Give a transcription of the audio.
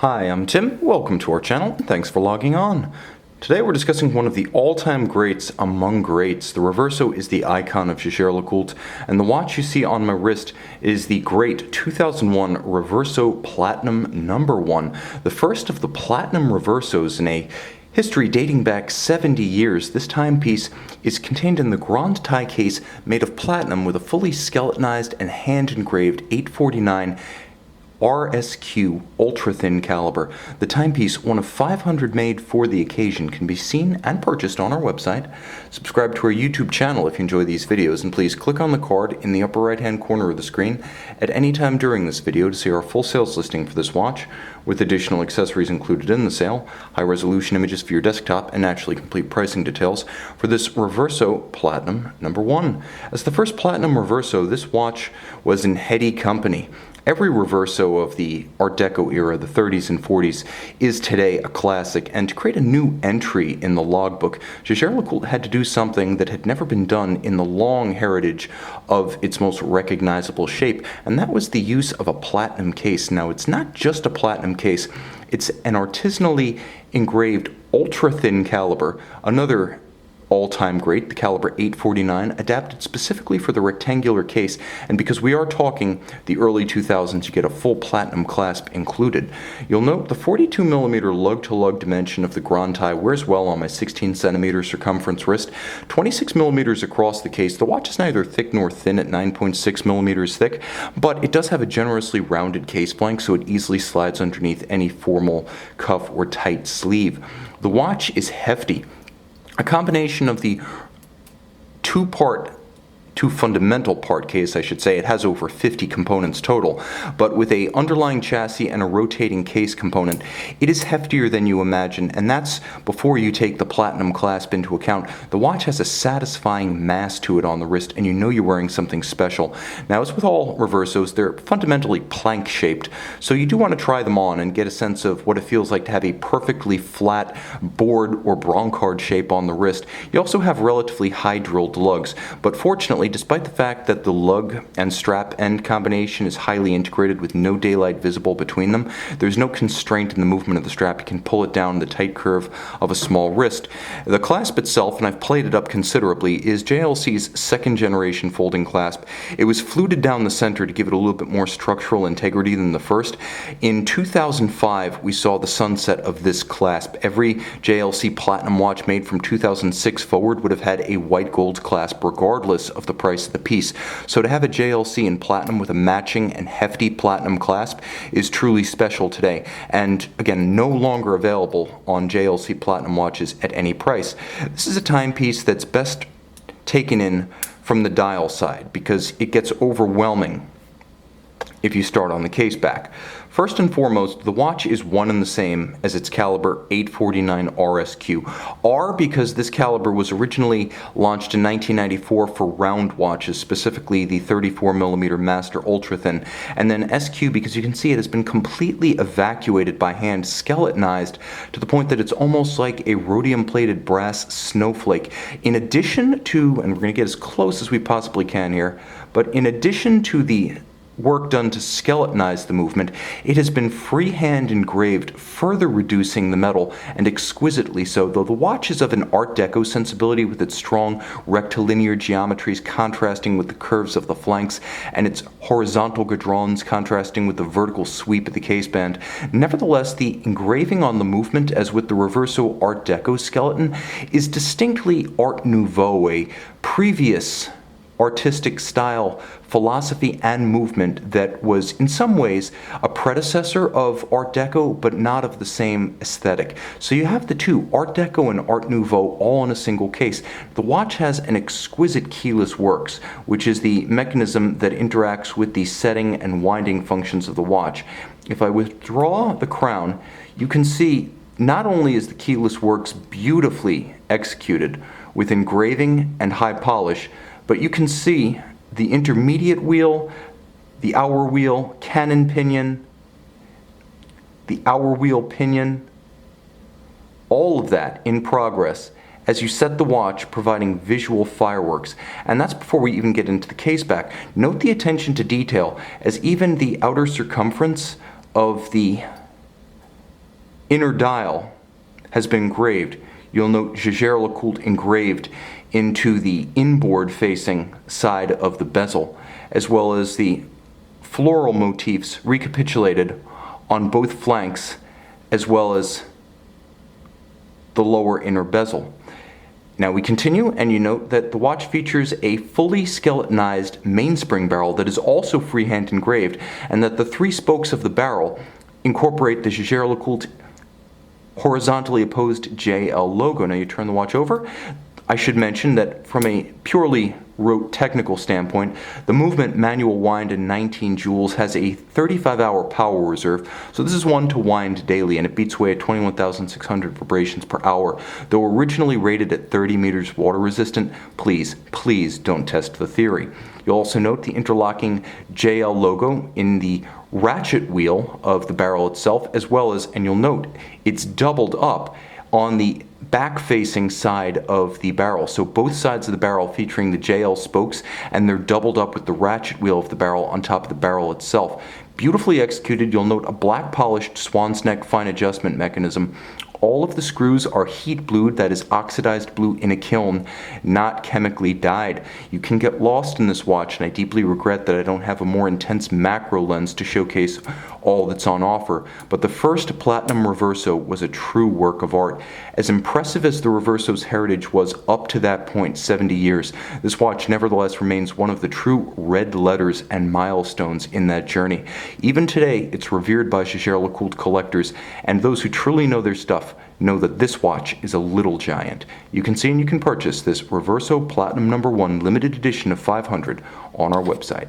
Hi, I'm Tim. Welcome to our channel, and thanks for logging on. Today we're discussing one of the all-time greats among greats. The Reverso is the icon of Jaeger-LeCoultre, and the watch you see on my wrist is the great 2001 Reverso Platinum No. 1, the first of the Platinum Reversos in a history dating back 70 years. This timepiece is contained in the Grand Tie case made of platinum with a fully skeletonized and hand-engraved 849 RSQ ultra-thin caliber. The timepiece, one of 500 made for the occasion, can be seen and purchased on our website. Subscribe to our YouTube channel if you enjoy these videos, and please click on the card in the upper right-hand corner of the screen at any time during this video to see our full sales listing for this watch, with additional accessories included in the sale, high-resolution images for your desktop, and naturally complete pricing details for this Reverso Platinum No. 1. As the first Platinum Reverso, this watch was in heady company. Every Reverso of the Art Deco era, the 30s and 40s, is today a classic, and to create a new entry in the logbook, Jaeger-LeCoultre had to do something that had never been done in the long heritage of its most recognizable shape, and that was the use of a platinum case. Now, it's not just a platinum case, it's an artisanally engraved ultra-thin caliber, another all-time great, the caliber 849, adapted specifically for the rectangular case, and because we are talking the early 2000s, you get a full platinum clasp included. You'll note the 42mm lug-to-lug dimension of the Grand Tie wears well on my 16cm circumference wrist, 26mm across the case. The watch is neither thick nor thin at 9.6mm thick, but it does have a generously rounded case blank, so it easily slides underneath any formal cuff or tight sleeve. The watch is hefty. A combination of the two fundamental part case, I should say. It has over 50 components total, but with a underlying chassis and a rotating case component, it is heftier than you imagine, and that's before you take the platinum clasp into account. The watch has a satisfying mass to it on the wrist, and you know you're wearing something special. Now, as with all Reversos, they're fundamentally plank-shaped, so you do want to try them on and get a sense of what it feels like to have a perfectly flat board or broncard shape on the wrist. You also have relatively high-drilled lugs, but fortunately, despite the fact that the lug and strap end combination is highly integrated with no daylight visible between them, there's no constraint in the movement of the strap. You can pull it down the tight curve of a small wrist. The clasp itself, and I've played it up considerably, is JLC's second generation folding clasp. It was fluted down the center to give it a little bit more structural integrity than the first. In 2005, we saw the sunset of this clasp. Every JLC Platinum watch made from 2006 forward would have had a white gold clasp regardless of the price of the piece. So to have a JLC in platinum with a matching and hefty platinum clasp is truly special today, and again, no longer available on JLC Platinum watches at any price. This is a timepiece that's best taken in from the dial side because it gets overwhelming if you start on the case back. First and foremost, the watch is one and the same as its caliber 849 RSQ. R because this caliber was originally launched in 1994 for round watches, specifically the 34mm Master Ultra Thin, and then SQ because you can see it has been completely evacuated by hand, skeletonized to the point that it's almost like a rhodium-plated brass snowflake. In addition to, and we're going to get as close as we possibly can here, but in addition to the work done to skeletonize the movement, it has been freehand engraved, further reducing the metal, and exquisitely so, though the watch is of an Art Deco sensibility with its strong rectilinear geometries contrasting with the curves of the flanks and its horizontal guidrons contrasting with the vertical sweep of the caseband. Nevertheless, the engraving on the movement, as with the Reverso Art Deco skeleton, is distinctly Art Nouveau, a previous artistic style, philosophy, and movement that was in some ways a predecessor of Art Deco, but not of the same aesthetic. So you have the two, Art Deco and Art Nouveau, all in a single case. The watch has an exquisite keyless works, which is the mechanism that interacts with the setting and winding functions of the watch. If I withdraw the crown, you can see not only is the keyless works beautifully executed with engraving and high polish, but you can see the intermediate wheel, the hour wheel, cannon pinion, the hour wheel pinion, all of that in progress as you set the watch, providing visual fireworks. And that's before we even get into the case back. Note the attention to detail, as even the outer circumference of the inner dial has been engraved. You'll note Jaeger-LeCoultre engraved into the inboard facing side of the bezel, as well as the floral motifs recapitulated on both flanks, as well as the lower inner bezel. Now we continue, and you note that the watch features a fully skeletonized mainspring barrel that is also freehand engraved, and that the 3 spokes of the barrel incorporate the Jaeger-LeCoultre horizontally opposed JL logo. Now you turn the watch over. I should mention that from a purely rote technical standpoint, the movement manual wind in 19 joules has a 35-hour power reserve, so this is one to wind daily, and it beats away at 21,600 vibrations per hour. Though originally rated at 30 meters water resistant, please don't test the theory. You'll also note the interlocking JL logo in the ratchet wheel of the barrel itself, as well as, and you'll note, it's doubled up on the back-facing side of the barrel. So both sides of the barrel featuring the JL spokes, and they're doubled up with the ratchet wheel of the barrel on top of the barrel itself. Beautifully executed. You'll note a black polished swan's neck fine adjustment mechanism. All of the screws are heat blued, that is oxidized blue in a kiln, not chemically dyed. You can get lost in this watch, and I deeply regret that I don't have a more intense macro lens to showcase all that's on offer. But the first platinum Reverso was a true work of art. As impressive as the Reverso's heritage was up to that point, 70 years, this watch nevertheless remains one of the true red letters and milestones in that journey. Even today, it's revered by Jaeger-LeCoultre collectors, and those who truly know their stuff know that this watch is a little giant. You can see and you can purchase this Reverso Platinum #1 limited edition of 500 on our website.